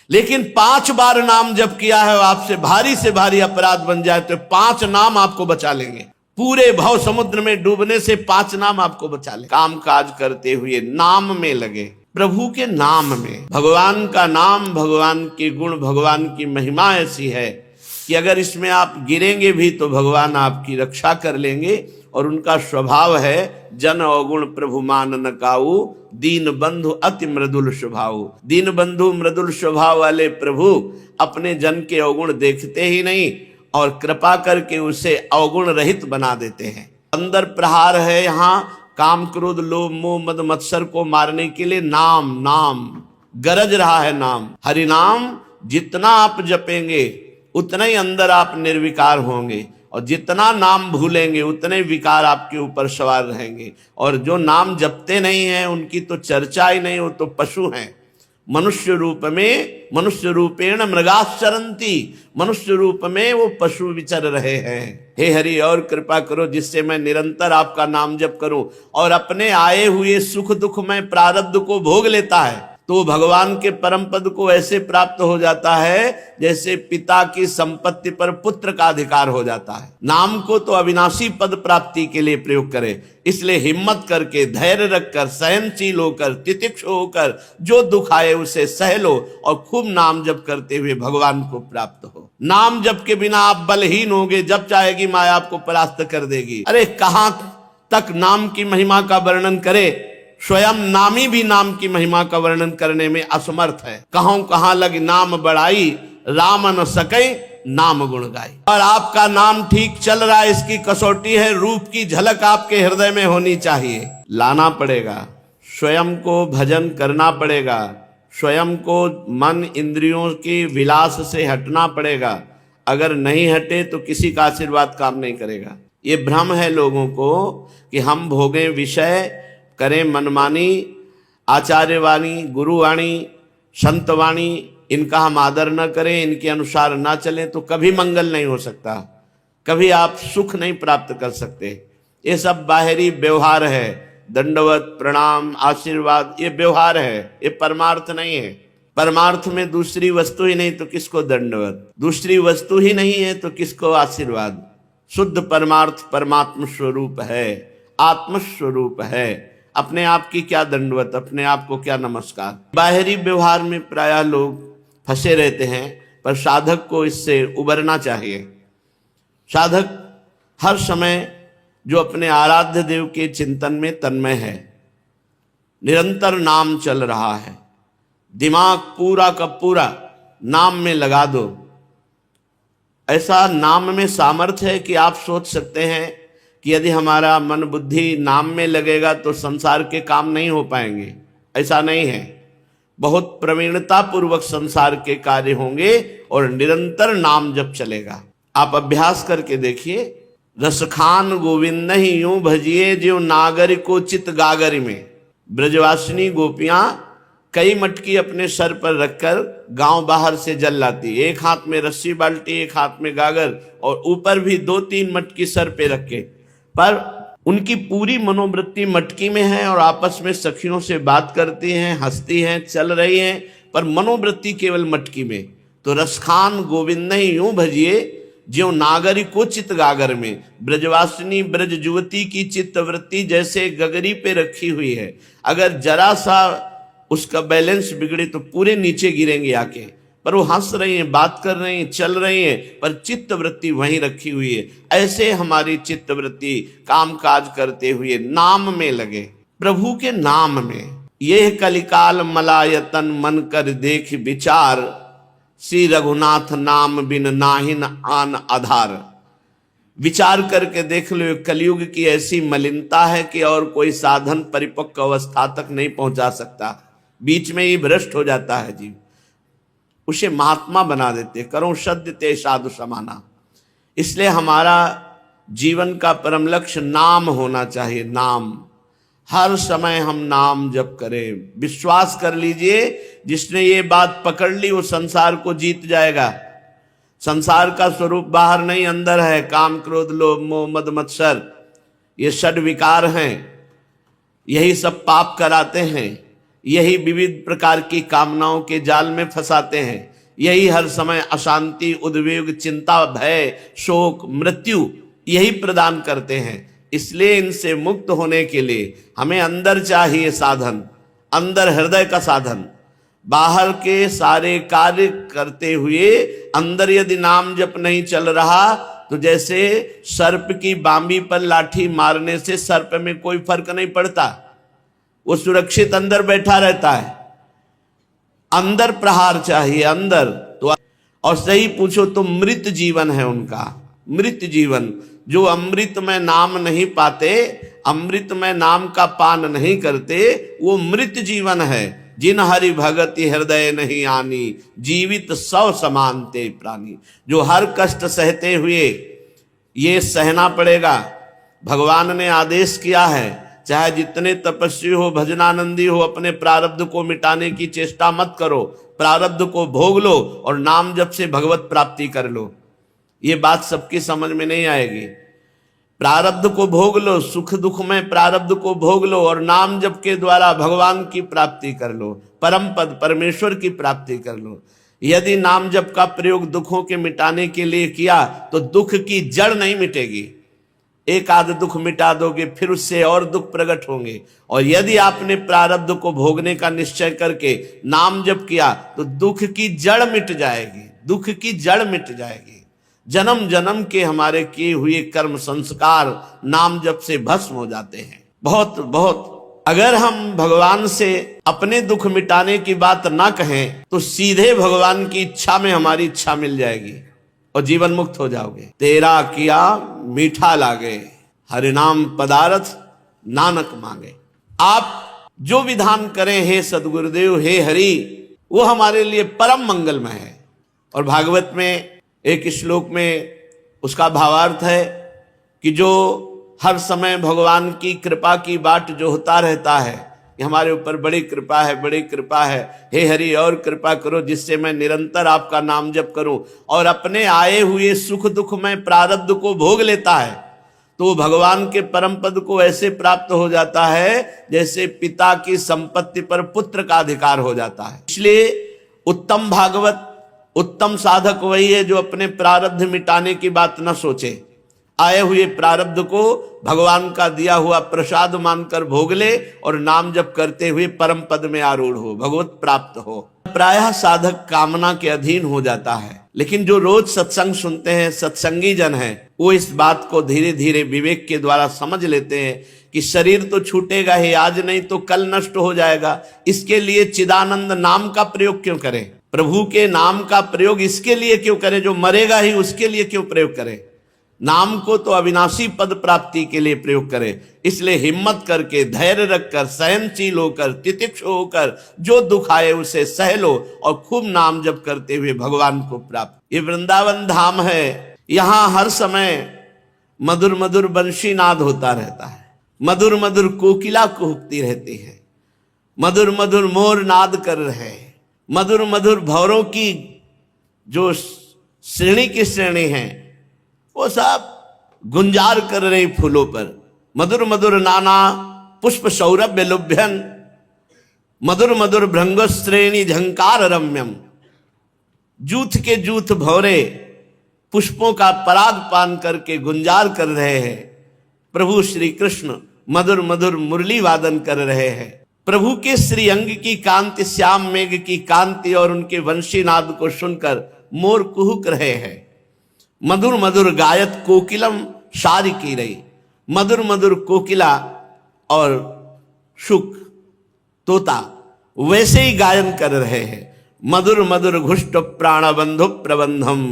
लेकिन 5 बार नाम जप किया है, आपसे भारी से भारी अपराध बन जाए तो 5 नाम आपको बचा लेंगे। पूरे भव समुद्र में डूबने से 5 नाम आपको बचा ले। काम काज करते हुए नाम में लगे, प्रभु के नाम में। भगवान का नाम, भगवान के गुण, भगवान की महिमा ऐसी है कि अगर इसमें आप गिरेंगे भी तो भगवान आपकी रक्षा कर लेंगे। और उनका स्वभाव है जन अवगुण प्रभु मान न काऊ, दीन बंधु अति मृदुल स्वभाव। दीन बंधु मृदुल स्वभाव वाले प्रभु अपने जन के अवगुण देखते ही नहीं और कृपा करके उसे अवगुण रहित बना देते हैं। अंदर प्रहार है यहाँ काम क्रोध लोभ मोह मद मत्सर को मारने के लिए नाम, नाम गरज रहा है नाम। हरि नाम जितना आप जपेंगे उतना ही अंदर आप निर्विकार होंगे, और जितना नाम भूलेंगे उतने विकार आपके ऊपर सवार रहेंगे। और जो नाम जपते नहीं हैं उनकी तो चर्चा ही नहीं, वो तो पशु हैं। मनुष्य रूप में, मनुष्य रूपेण मृगाश्चरन्ति, मनुष्य रूप में वो पशु विचर रहे हैं। हे हरि और कृपा करो जिससे मैं निरंतर आपका नाम जप करूं और अपने आए हुए सुख दुख में प्रारब्ध को भोग लेता है तो भगवान के परम पद को ऐसे प्राप्त हो जाता है जैसे पिता की संपत्ति पर पुत्र का अधिकार हो जाता है। नाम को तो अविनाशी पद प्राप्ति के लिए प्रयोग करे, इसलिए हिम्मत करके, धैर्य रखकर, सहनशील होकर, तितिक्षु होकर जो दुख आए उसे सह लो और खूब नाम जप करते हुए भगवान को प्राप्त हो। नाम जप के बिना आप बलहीन होगे, जब चाहेगी माया आपको परास्त कर देगी। अरे कहां तक नाम की महिमा का वर्णन करे, स्वयं नामी भी नाम की महिमा का वर्णन करने में असमर्थ है। कहां कहां लग नाम बढ़ाई, राम न सके नाम गुण गाई। और आपका नाम ठीक चल रहा है, इसकी कसौटी है रूप की झलक आपके हृदय में होनी चाहिए। लाना पड़ेगा, स्वयं को भजन करना पड़ेगा, स्वयं को मन इंद्रियों की विलास से हटना पड़ेगा। अगर नहीं हटे तो किसी का आशीर्वाद काम नहीं करेगा। ये भ्रम है लोगों को कि हम भोगें विषय, करें मनमानी, आचार्यवाणी, गुरुवाणी, संतवाणी, इनका हम आदर न करें, इनके अनुसार ना चलें तो कभी मंगल नहीं हो सकता, कभी आप सुख नहीं प्राप्त कर सकते। ये सब बाहरी व्यवहार है, दंडवत प्रणाम आशीर्वाद, ये व्यवहार है, ये परमार्थ नहीं है। परमार्थ में दूसरी वस्तु ही नहीं तो किसको दंडवत, दूसरी वस्तु ही नहीं है तो किसको आशीर्वाद। शुद्ध परमार्थ परमात्म स्वरूप है, आत्मस्वरूप है। अपने आप की क्या दंडवत, अपने आप को क्या नमस्कार। बाहरी व्यवहार में प्रायः लोग फंसे रहते हैं, पर साधक को इससे उबरना चाहिए। साधक हर समय जो अपने आराध्य देव के चिंतन में तन्मय है, निरंतर नाम चल रहा है, दिमाग पूरा का पूरा नाम में लगा दो। ऐसा नाम में सामर्थ्य है कि आप सोच सकते हैं कि यदि हमारा मन बुद्धि नाम में लगेगा तो संसार के काम नहीं हो पाएंगे। ऐसा नहीं है, बहुत प्रवीणता पूर्वक संसार के कार्य होंगे और निरंतर नाम जप चलेगा। आप अभ्यास करके देखिए। रसखान गोविंद ही यूं भजिए ज्यों नागर को चित गागर में। ब्रजवासिनी गोपियां कई मटकी अपने सर पर रखकर गांव बाहर से जल लाती, एक हाथ में रस्सी बाल्टी, एक हाथ में गागर, और ऊपर भी 2-3 मटकी सर पे रखे। पर उनकी पूरी मनोवृत्ति मटकी में है और आपस में सखियों से बात करती हैं, हंसती हैं, चल रही हैं, पर मनोवृत्ति केवल मटकी में। तो रसखान गोविंद ही यूं भजिए ज्यों नागरी को चित गागर में। ब्रजवासिनी ब्रज युवती की चित्त वृत्ति जैसे गगरी पे रखी हुई है, अगर जरा सा उसका बैलेंस बिगड़े तो पूरे नीचे गिरेंगे आके। पर वो हंस रही हैं, बात कर रही हैं, चल रही हैं, पर चित्त वृत्ति वहीं रखी हुई है। ऐसे हमारी चित्त वृत्ति काम काज करते हुए नाम में लगे, प्रभु के नाम में। यह कलिकाल मलायतन मन कर देख विचार, श्री रघुनाथ नाम बिन नाहिन आन आधार। विचार करके देख लो, कलयुग की ऐसी मलिनता है कि और कोई साधन परिपक्व अवस्था तक नहीं पहुंचा सकता, बीच में ही भ्रष्ट हो जाता है जीव। उसे महात्मा बना देते, करो सद्य ते साधु समाना। इसलिए हमारा जीवन का परम लक्ष्य नाम होना चाहिए। नाम, हर समय हम नाम जप करें। विश्वास कर लीजिए, जिसने ये बात पकड़ ली वो संसार को जीत जाएगा। संसार का स्वरूप बाहर नहीं अंदर है। काम क्रोध लोभ मोह मद मत्सर, ये षड विकार हैं, यही सब पाप कराते हैं, यही विविध प्रकार की कामनाओं के जाल में फंसाते हैं, यही हर समय अशांति, उद्वेग, चिंता, भय, शोक, मृत्यु यही प्रदान करते हैं। इसलिए इनसे मुक्त होने के लिए हमें अंदर चाहिए साधन, अंदर हृदय का साधन। बाहर के सारे कार्य करते हुए अंदर यदि नाम जप नहीं चल रहा तो जैसे सर्प की बांबी पर लाठी मारने से सर्प में कोई फर्क नहीं पड़ता, वो सुरक्षित अंदर बैठा रहता है। अंदर प्रहार चाहिए, अंदर तो। और सही पूछो तो मृत जीवन है उनका, मृत जीवन। जो अमृत में नाम नहीं पाते, अमृत में नाम का पान नहीं करते, वो मृत जीवन है। जिन हरि भगति हृदय नहीं आनी, जीवित सौ समान ते प्राणी। जो हर कष्ट सहते हुए, ये सहना पड़ेगा, भगवान ने आदेश किया है, चाहे जितने तपस्वी हो, भजनानंदी हो, अपने प्रारब्ध को मिटाने की चेष्टा मत करो, प्रारब्ध को भोग लो और नाम जप से भगवत प्राप्ति कर लो। ये बात सबकी समझ में नहीं आएगी। प्रारब्ध को भोग लो, सुख दुख में प्रारब्ध को भोग लो और नाम जप के द्वारा भगवान की प्राप्ति कर लो, परम पद परमेश्वर की प्राप्ति कर लो। यदि नाम जप का प्रयोग दुखों के मिटाने के लिए किया तो दुख की जड़ नहीं मिटेगी। एक आध दुख मिटा दोगे, फिर उससे और दुख प्रकट होंगे। और यदि आपने प्रारब्ध को भोगने का निश्चय करके नाम जप किया तो दुख की जड़ मिट जाएगी, दुख की जड़ मिट जाएगी। जन्म जन्म के हमारे किए हुए कर्म संस्कार नाम जप से भस्म हो जाते हैं। बहुत बहुत अगर हम भगवान से अपने दुख मिटाने की बात ना कहें तो सीधे भगवान की इच्छा में हमारी इच्छा मिल जाएगी और जीवन मुक्त हो जाओगे। तेरा किया मीठा लागे, हरिनाम पदारथ नानक मांगे। आप जो विधान करें हे सदगुरुदेव, हे हरि, वो हमारे लिए परम मंगलमय है। और भागवत में एक श्लोक में उसका भावार्थ है कि जो हर समय भगवान की कृपा की बाट जो होता रहता है, कि हमारे ऊपर बड़ी कृपा है, बड़ी कृपा है, हे हरि और कृपा करो जिससे मैं निरंतर आपका नाम जप करूं, और अपने आए हुए सुख दुख में प्रारब्ध को भोग लेता है, तो भगवान के परम पद को ऐसे प्राप्त हो जाता है जैसे पिता की संपत्ति पर पुत्र का अधिकार हो जाता है। इसलिए उत्तम भागवत, उत्तम साधक वही है जो अपने प्रारब्ध मिटाने की बात न सोचे, आए हुए प्रारब्ध को भगवान का दिया हुआ प्रसाद मानकर भोग ले और नाम जप करते हुए परम पद में आरूढ़ हो, भगवत प्राप्त हो। प्रायः साधक कामना के अधीन हो जाता है, लेकिन जो रोज सत्संग सुनते हैं, सत्संगी जन हैं, वो इस बात को धीरे धीरे विवेक के द्वारा समझ लेते हैं कि शरीर तो छूटेगा ही, आज नहीं तो कल नष्ट हो जाएगा। इसके लिए चिदानंद नाम का प्रयोग क्यों करें? प्रभु के नाम का प्रयोग इसके लिए क्यों करें? जो मरेगा ही उसके लिए क्यों प्रयोग करें? नाम को तो अविनाशी पद प्राप्ति के लिए प्रयोग करें। इसलिए हिम्मत करके, धैर्य रखकर, सहनशील होकर, तितिक्षु होकर जो दुख आए उसे सह लो और खूब नाम जप करते हुए भगवान को प्राप्त। ये वृंदावन धाम है, यहाँ हर समय मधुर मधुर बंशी नाद होता रहता है, मधुर मधुर कोकिला कुहकती रहती है, मधुर मधुर मोर नाद कर रहे हैं, मधुर मधुर भौरों की जो श्रेणी की श्रेणी है वो सब गुंजार कर रहे फूलों पर। मधुर मधुर नाना पुष्प सौरभ्य लुभ्यन, मधुर मधुर भृंग श्रेणी झंकार रम्यम। जूथ के जूथ भौरे पुष्पों का पराग पान करके गुंजार कर रहे हैं। प्रभु श्री कृष्ण मधुर मधुर मुरली वादन कर रहे हैं। प्रभु के श्री अंग की कांति, श्याम मेघ की कांति और उनके वंशीनाद को सुनकर मोर कुहुक रहे हैं। मधुर मधुर गायत कोकिलम शारी की रही, मधुर मधुर कोकिला और शुक तोता वैसे ही गायन कर रहे हैं। मधुर मधुर घुष्ट प्राण बंधु प्रबंधम।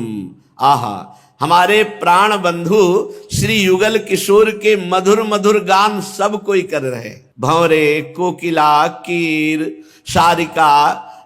आहा, हमारे प्राण बंधु श्री युगल किशोर के मधुर मधुर गान सब कोई कर रहे हैं। भंवरे, कोकिला, कीर, शारिका,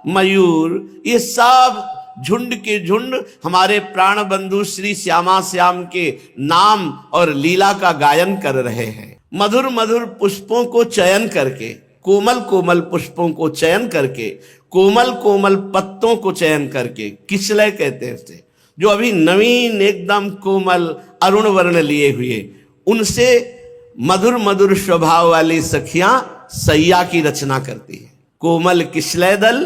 मयूर, ये सब झुंड के झुंड हमारे प्राण बंधु श्री श्यामा श्याम के नाम और लीला का गायन कर रहे हैं। मधुर मधुर पुष्पों को चयन करके, कोमल कोमल पुष्पों को चयन करके, कोमल कोमल पत्तों को चयन करके, किसलय कहते हैं उसे, जो अभी नवीन एकदम कोमल अरुण वर्ण लिए हुए, उनसे मधुर मधुर स्वभाव वाली सखियां सैया की रचना करती है। कोमल किशलय दल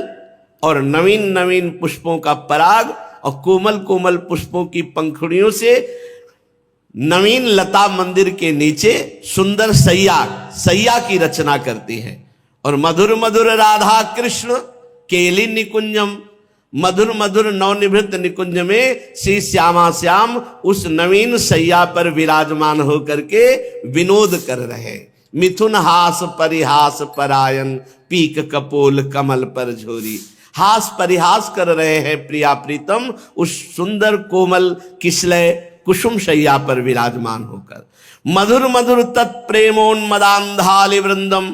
और नवीन नवीन पुष्पों का पराग और कोमल कोमल पुष्पों की पंखुड़ियों से नवीन लता मंदिर के नीचे सुंदर सैया की रचना करती है। और मधुर मधुर राधा कृष्ण केली निकुंजम, मधुर मधुर नवनिभृत निकुंज में श्री श्यामा श्याम उस नवीन सैया पर विराजमान होकर के विनोद कर रहे। मिथुन हास परिहास परायण पीक कपोल कमल पर झोरी, हास परिहास कर रहे हैं प्रिया प्रीतम उस सुंदर कोमल किशलय कुसुम शैया पर विराजमान होकर। मधुर मधुर तत्प्रेमोन्मदांधालि वृंदम,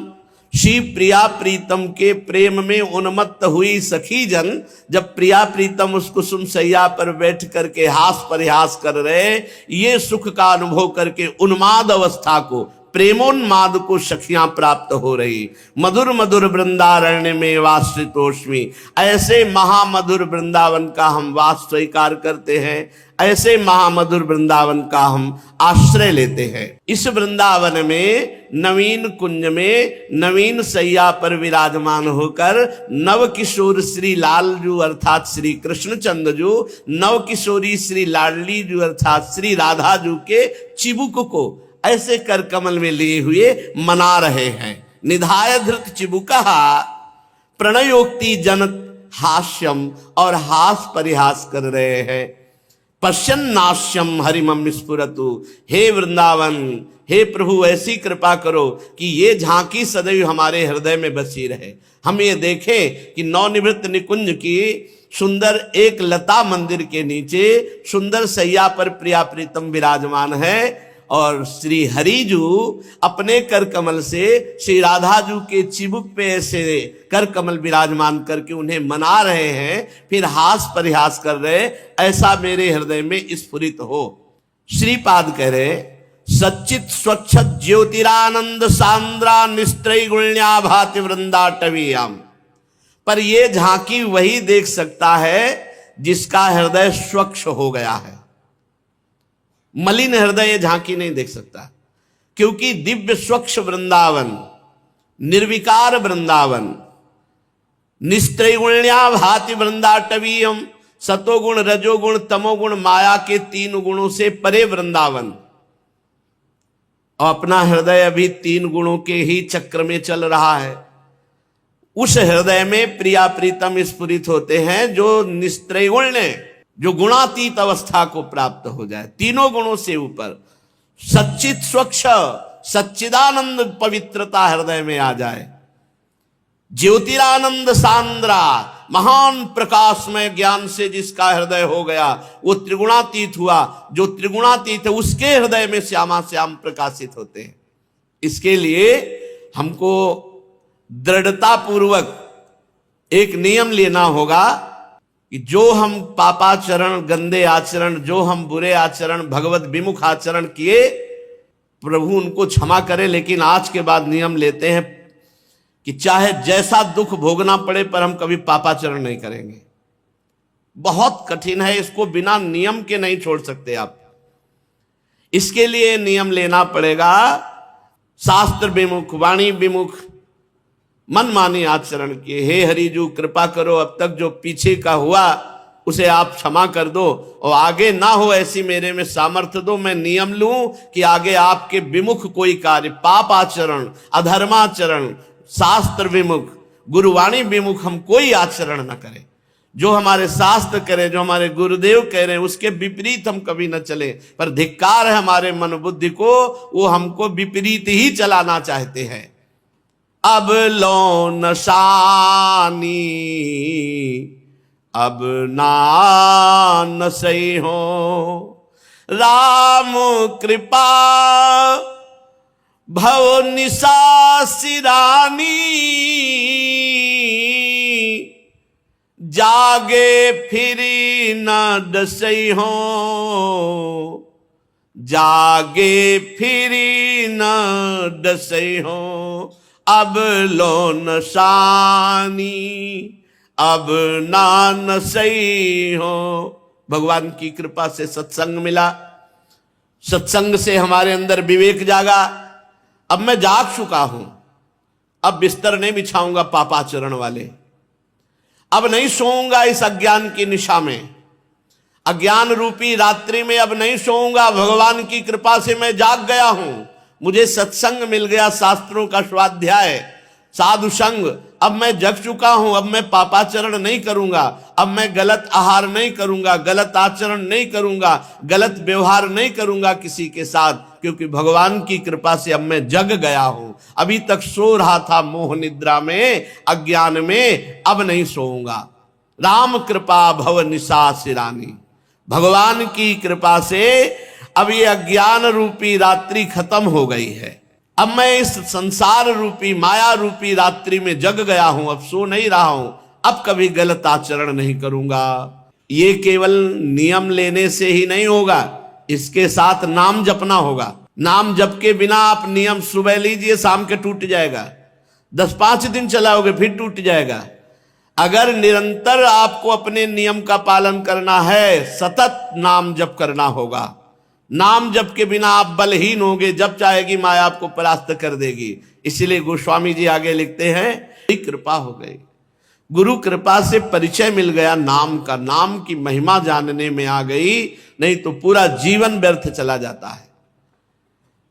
श्री प्रिया प्रीतम के प्रेम में उन्मत्त हुई सखी जन जब प्रिया प्रीतम उस कुसुम सैया पर बैठ करके हास परिहास कर रहे, ये सुख का अनुभव करके उन्माद अवस्था को, प्रेमोन्माद को सखियां प्राप्त हो रही। मधुर मधुर वृंदारण्य में वासितोष्मी, ऐसे महामधुर वृंदावन का हम वास स्वीकार करते हैं, ऐसे महामधुर वृंदावन का हम आश्रय लेते हैं। इस वृंदावन में नवीन कुंज में नवीन सैया पर विराजमान होकर नव किशोर श्री लालजू अर्थात श्री कृष्णचंद्र जू, नव किशोरी श्री लाडली जू अर्थात श्री राधा जू के चिबुक को ऐसे कर कमल में लिए हुए मना रहे हैं। निधाय धृत चिबुका प्रणयोक्ति जनत हास्यम, और हास परिहास कर रहे हैं। पश्यन्नाश्यम हरिमम स्फुरतु, हे वृंदावन, हे प्रभु ऐसी कृपा करो कि ये झांकी सदैव हमारे हृदय में बसी रहे। हम ये देखें कि नवनिवृत्त निकुंज की सुंदर एक लता मंदिर के नीचे सुंदर सैया पर प्रिया प्रीतम विराजमान है और श्री हरिजू अपने कर कमल से श्री राधा जू के चिबुक पे ऐसे कर कमल विराजमान करके उन्हें मना रहे हैं, फिर हास परिहास कर रहे, ऐसा मेरे हृदय में स्फुरित हो। श्रीपाद कह रहे सच्चित स्वच्छ ज्योतिरानंद सांद्रा निस्त्रय गुण्या भाति वृंदाटवीयाम, पर ये झांकी वही देख सकता है जिसका हृदय स्वच्छ हो गया है। मलिन हृदय झांकी नहीं देख सकता, क्योंकि दिव्य स्वच्छ वृंदावन, निर्विकार वृंदावन, निस्त्रैगुण्या भाति वृंदाटवीयम, सतोगुण रजोगुण तमोगुण माया के 3 गुणों से परे वृंदावन, और अपना हृदय अभी 3 गुणों के ही चक्र में चल रहा है। उस हृदय में प्रिया प्रीतम स्फुरित होते हैं जो निस्त्रैगुण्य, जो गुणातीत अवस्था को प्राप्त हो जाए, 3 गुणों से ऊपर, सच्चित स्वच्छ सच्चिदानंद पवित्रता हृदय में आ जाए, ज्योतिरानंद सांद्रा महान प्रकाशमय ज्ञान से जिसका हृदय हो गया वो त्रिगुणातीत हुआ, जो त्रिगुणातीत है उसके हृदय में श्यामा श्याम प्रकाशित होते हैं। इसके लिए हमको दृढ़ता पूर्वक एक नियम लेना होगा कि जो हम पापाचरण, गंदे आचरण, जो हम बुरे आचरण, भगवत विमुख आचरण किए, प्रभु उनको क्षमा करे, लेकिन आज के बाद नियम लेते हैं कि चाहे जैसा दुख भोगना पड़े पर हम कभी पापाचरण नहीं करेंगे। बहुत कठिन है, इसको बिना नियम के नहीं छोड़ सकते आप। इसके लिए नियम लेना पड़ेगा शास्त्र विमुख, वाणी विमुख, मनमानी आचरण किए। हे हरिजू कृपा करो, अब तक जो पीछे का हुआ उसे आप क्षमा कर दो और आगे ना हो ऐसी मेरे में सामर्थ्य दो। मैं नियम लूं कि आगे आपके विमुख कोई कार्य, पाप आचरण, अधर्माचरण, शास्त्र विमुख, गुरुवाणी विमुख हम कोई आचरण न करें। जो हमारे शास्त्र करें, जो हमारे गुरुदेव कह रहे हैं उसके विपरीत हम कभी न चले। पर धिक्कार है हमारे मन बुद्धि को, वो हमको विपरीत ही चलाना चाहते हैं। अब लो नशानी अब ना सही हो, राम कृपा भव निशा सिरानी, जागे फिरी न दसई हो, जागे फिरी न दसई हो, अब लो नशानी अब ना सही हो। भगवान की कृपा से सत्संग मिला, सत्संग से हमारे अंदर विवेक जागा। अब मैं जाग चुका हूं, अब बिस्तर नहीं बिछाऊंगा पापाचरण वाले, अब नहीं सोऊंगा इस अज्ञान की निशा में, अज्ञान रूपी रात्रि में अब नहीं सोऊंगा। भगवान की कृपा से मैं जाग गया हूं, मुझे सत्संग मिल गया, शास्त्रों का स्वाध्याय, साधु संग, अब मैं जग चुका हूं, अब मैं पापाचरण नहीं करूंगा, अब मैं गलत आहार नहीं करूंगा, गलत आचरण नहीं करूंगा, गलत व्यवहार नहीं करूंगा किसी के साथ, क्योंकि भगवान की कृपा से अब मैं जग गया हूं। अभी तक सो रहा था मोह निद्रा में, अज्ञान में, अब नहीं सोऊंगा। राम कृपा भव निशा सिरानी, भगवान की कृपा से अब ये अज्ञान रूपी रात्रि खत्म हो गई है। अब मैं इस संसार रूपी माया रूपी रात्रि में जग गया हूं, अब सो नहीं रहा हूं, अब कभी गलत आचरण नहीं करूंगा। ये केवल नियम लेने से ही नहीं होगा, इसके साथ नाम जपना होगा। नाम जप के बिना आप नियम सुबह लीजिए, शाम के टूट जाएगा, 10-5 दिन चलाओगे फिर टूट जाएगा। अगर निरंतर आपको अपने नियम का पालन करना है, सतत नाम जप करना होगा। नाम जप के बिना आप बलहीन होंगे, जब चाहेगी माया आपको परास्त कर देगी। इसलिए गोस्वामी जी आगे लिखते हैं, कृपा हो गई, गुरु कृपा से परिचय मिल गया नाम का, नाम की महिमा जानने में आ गई, नहीं तो पूरा जीवन व्यर्थ चला जाता है।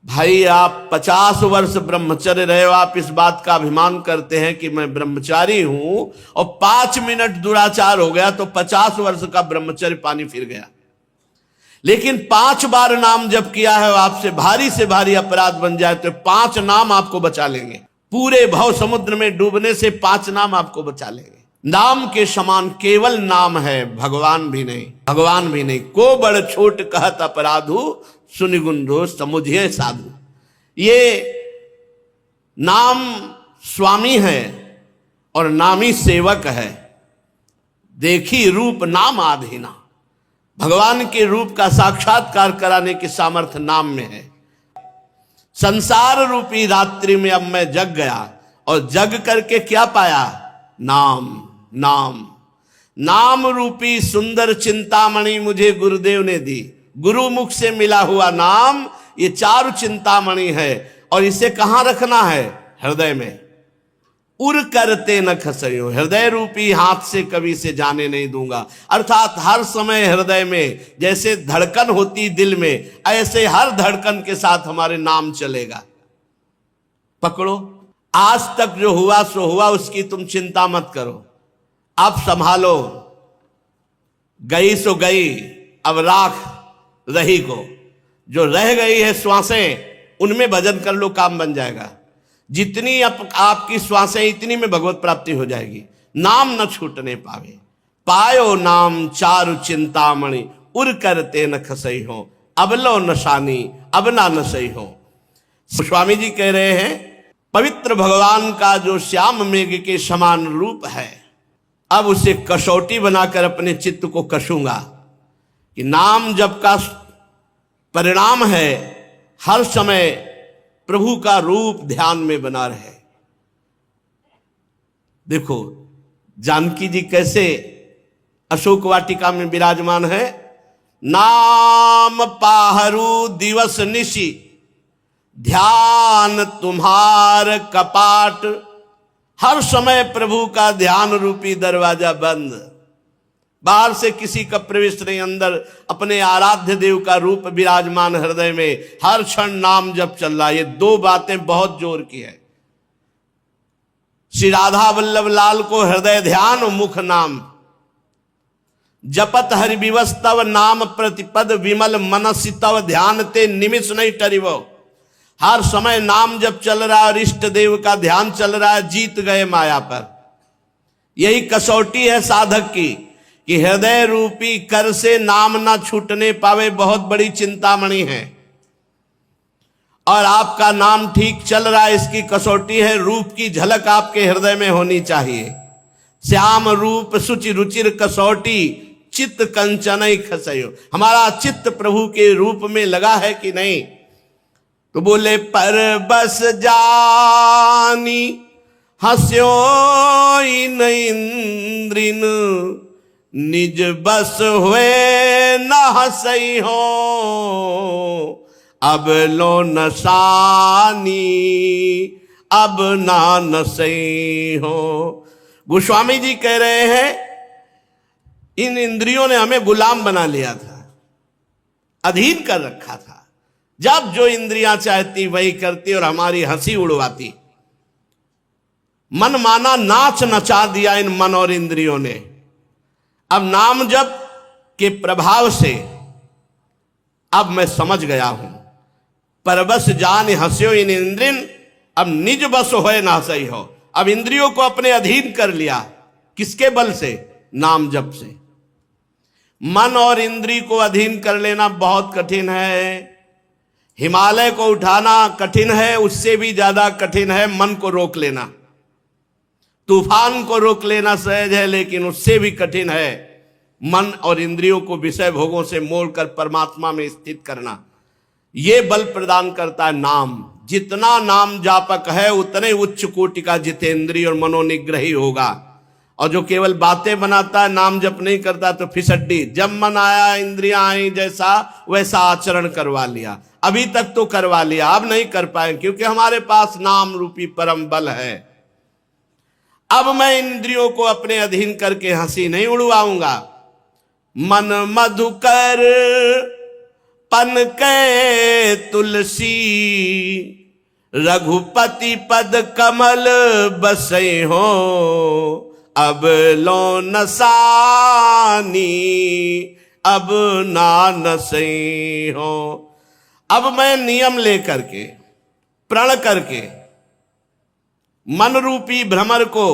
भाई आप 50 वर्ष ब्रह्मचर्य रहे हो, आप इस बात का अभिमान करते हैं कि मैं ब्रह्मचारी हूं, और 5 मिनट दुराचार हो गया तो 50 वर्ष का ब्रह्मचर्य पानी फिर गया। लेकिन 5 बार नाम जप किया है, आपसे भारी से भारी अपराध बन जाए तो 5 नाम आपको बचा लेंगे। पूरे भव समुद्र में डूबने से 5 नाम आपको बचा लेंगे। नाम के समान केवल नाम है, भगवान भी नहीं, भगवान भी नहीं। को बड़ छोट कहत अपराधु, सुनि गुंडो समुझे साधु। ये नाम स्वामी है और नामी सेवक है। देखी रूप नाम आधीना, भगवान के रूप का साक्षात्कार कराने की सामर्थ्य नाम में है। संसार रूपी रात्रि में अब मैं जग गया, और जग करके क्या पाया? नाम, नाम, नाम रूपी सुंदर चिंतामणि मुझे गुरुदेव ने दी। गुरु मुख से मिला हुआ नाम ये चारु चिंतामणि है, और इसे कहां रखना है? हृदय में। उर करते न खसयो, हृदय रूपी हाथ से कभी से जाने नहीं दूंगा। अर्थात हर समय हृदय में जैसे धड़कन होती दिल में, ऐसे हर धड़कन के साथ हमारे नाम चलेगा। पकड़ो, आज तक जो हुआ सो हुआ, उसकी तुम चिंता मत करो, अब संभालो। गई सो गई, अब राख रही को, जो रह गई है श्वासें, उनमें भजन कर लो, काम बन जाएगा। जितनी आपकी श्वासें, इतनी में भगवत प्राप्ति हो जाएगी। नाम न छूटने पावे, पायो नाम चारु चिंतामणि, उर करते न खसई हो, अब लो नशानी अब ना नसई हो। स्वामी जी कह रहे हैं, पवित्र भगवान का जो श्याम मेघ के समान रूप है, अब उसे कसौटी बनाकर अपने चित्त को कसूंगा कि नाम जप का परिणाम है हर समय प्रभु का रूप ध्यान में बना रहे। देखो जानकी जी कैसे अशोक वाटिका में विराजमान है। नाम पाहरू दिवस निशि, ध्यान तुम्हार कपाट। हर समय प्रभु का ध्यान रूपी दरवाजा बंद, बाहर से किसी का प्रवेश नहीं, अंदर अपने आराध्य देव का रूप विराजमान हृदय में, हर क्षण नाम जप चल रहा। ये 2 बातें बहुत जोर की है। श्री राधा वल्लभ लाल को हृदय ध्यान मुख नाम, जपत हरि विवस तव नाम प्रतिपद, विमल मनसि तव ध्यान ते निमिष नहीं टरिवो। हर समय नाम जप चल रहा है और इष्ट देव का ध्यान चल रहा है, जीत गए माया पर। यही कसौटी है साधक की कि हृदय रूपी कर से नाम ना छूटने पावे, बहुत बड़ी चिंतामणि है। और आपका नाम ठीक चल रहा है, इसकी कसौटी है रूप की झलक आपके हृदय में होनी चाहिए। श्याम रूप सुचि रुचिर कसौटी, चित्त कंचन खसयो। हमारा चित्त प्रभु के रूप में लगा है कि नहीं? तो बोले पर बस जानी हस्यो इंद्रिन, निज बस हुए न हसई हो, अब लो नसानी अब ना नसई हो। गोस्वामी जी कह रहे हैं इन इंद्रियों ने हमें गुलाम बना लिया था, अधीन कर रखा था। जब जो इंद्रियां चाहती वही करती और हमारी हंसी उड़वाती। मन माना नाच नचा दिया इन मन और इंद्रियों ने। अब नाम जप के प्रभाव से अब मैं समझ गया हूं, परबस जान हंस्यो इन इंद्रिन, अब निज बस होए ना सही हो। अब इंद्रियों को अपने अधीन कर लिया, किसके बल से? नाम जप से। मन और इंद्री को अधीन कर लेना बहुत कठिन है। हिमालय को उठाना कठिन है, उससे भी ज्यादा कठिन है मन को रोक लेना। तूफान को रोक लेना सहज है, लेकिन उससे भी कठिन है मन और इंद्रियों को विषय भोगों से मोड़कर परमात्मा में स्थित करना। यह बल प्रदान करता है नाम। जितना नाम जापक है उतने उच्च कोटि का जितेंद्रिय और मनोनिग्रही होगा। और जो केवल बातें बनाता है, नाम जप नहीं करता, तो फिसड्डी। जब मन आया इंद्रियां आई, जैसा वैसा आचरण करवा लिया। अभी तक तो करवा लिया, अब नहीं कर पाए, क्योंकि हमारे पास नाम रूपी परम बल है। अब मैं इंद्रियों को अपने अधीन करके हंसी नहीं उड़वाऊंगा। मन मधुकर पन के तुलसी, रघुपति पद कमल बसे हो। अब लो नसानी, अब ना नसई हो। अब मैं नियम लेकर के, प्रण करके मन रूपी भ्रमर को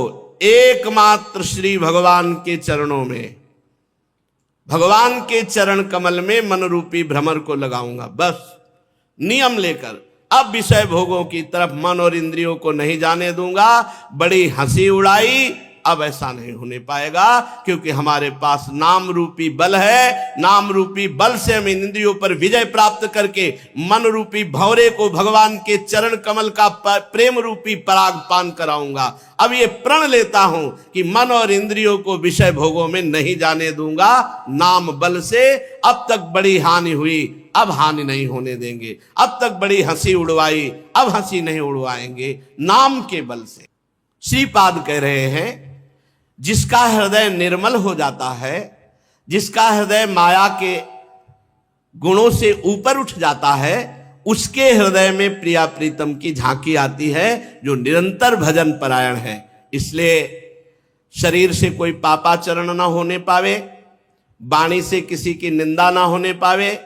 एकमात्र श्री भगवान के चरणों में, भगवान के चरण कमल में मन रूपी भ्रमर को लगाऊंगा। बस नियम लेकर अब विषय भोगों की तरफ मन और इंद्रियों को नहीं जाने दूंगा। बड़ी हंसी उड़ाई, अब ऐसा नहीं होने पाएगा, क्योंकि हमारे पास नाम रूपी बल है। नाम रूपी बल से हम इंद्रियों पर विजय प्राप्त करके मन रूपी भंवरे को भगवान के चरण कमल का प्रेम रूपी पराग पान कराऊंगा। अब ये प्रण लेता हूं कि मन और इंद्रियों को विषय भोगों में नहीं जाने दूंगा। नाम बल से अब तक बड़ी हानि हुई, अब हानि नहीं होने देंगे। अब तक बड़ी हंसी उड़वाई, अब हंसी नहीं उड़वाएंगे, नाम के बल से। श्रीपाद कह रहे हैं जिसका हृदय निर्मल हो जाता है, जिसका हृदय माया के गुणों से ऊपर उठ जाता है, उसके हृदय में प्रिया प्रीतम की झांकी आती है, जो निरंतर भजन परायण है। इसलिए शरीर से कोई पापाचरण ना होने पावे, वाणी से किसी की निंदा ना होने पावे,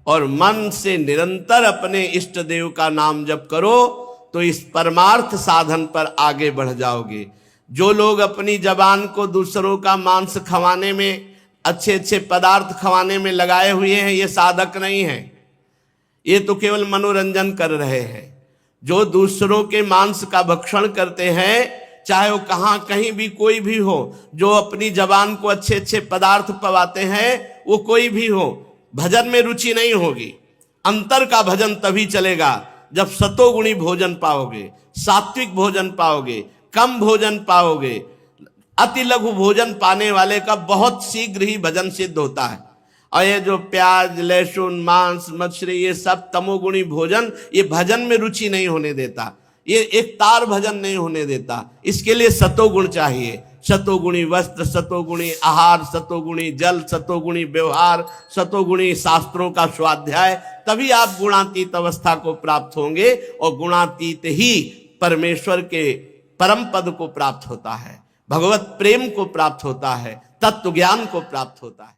और मन से निरंतर अपने इष्ट देव का नाम जप करो, तो इस परमार्थ साधन पर आगे बढ़ जाओगे। जो लोग अपनी जबान को दूसरों का मांस खवाने में, अच्छे अच्छे पदार्थ खवाने में लगाए हुए हैं, ये साधक नहीं है, ये तो केवल मनोरंजन कर रहे हैं। जो दूसरों के मांस का भक्षण करते हैं, चाहे वो कहाँ कहीं भी कोई भी हो, जो अपनी जबान को अच्छे अच्छे पदार्थ पवाते हैं, वो कोई भी हो, भजन में रुचि नहीं होगी। अंतर का भजन तभी चलेगा जब सतोगुणी भोजन पाओगे, सात्विक भोजन पाओगे, कम भोजन पाओगे। अति लघु भोजन पाने वाले का बहुत शीघ्र ही भजन सिद्ध होता है। और ये जो प्याज, लहसुन, मांस, मछली, ये सब तमोगुणी भोजन, ये भजन में रुचि नहीं होने देता, ये एक तार भजन नहीं होने देता। इसके लिए सतोगुण चाहिए। सतोगुणी वस्त्र, सतोगुणी आहार, सतोगुणी जल, सतोगुणी व्यवहार, सतोगुणी शास्त्रों का स्वाध्याय, तभी आप गुणातीत अवस्था को प्राप्त होंगे। और गुणातीत ही परमेश्वर के परम पद को प्राप्त होता है, भगवत प्रेम को प्राप्त होता है, तत्व ज्ञान को प्राप्त होता है।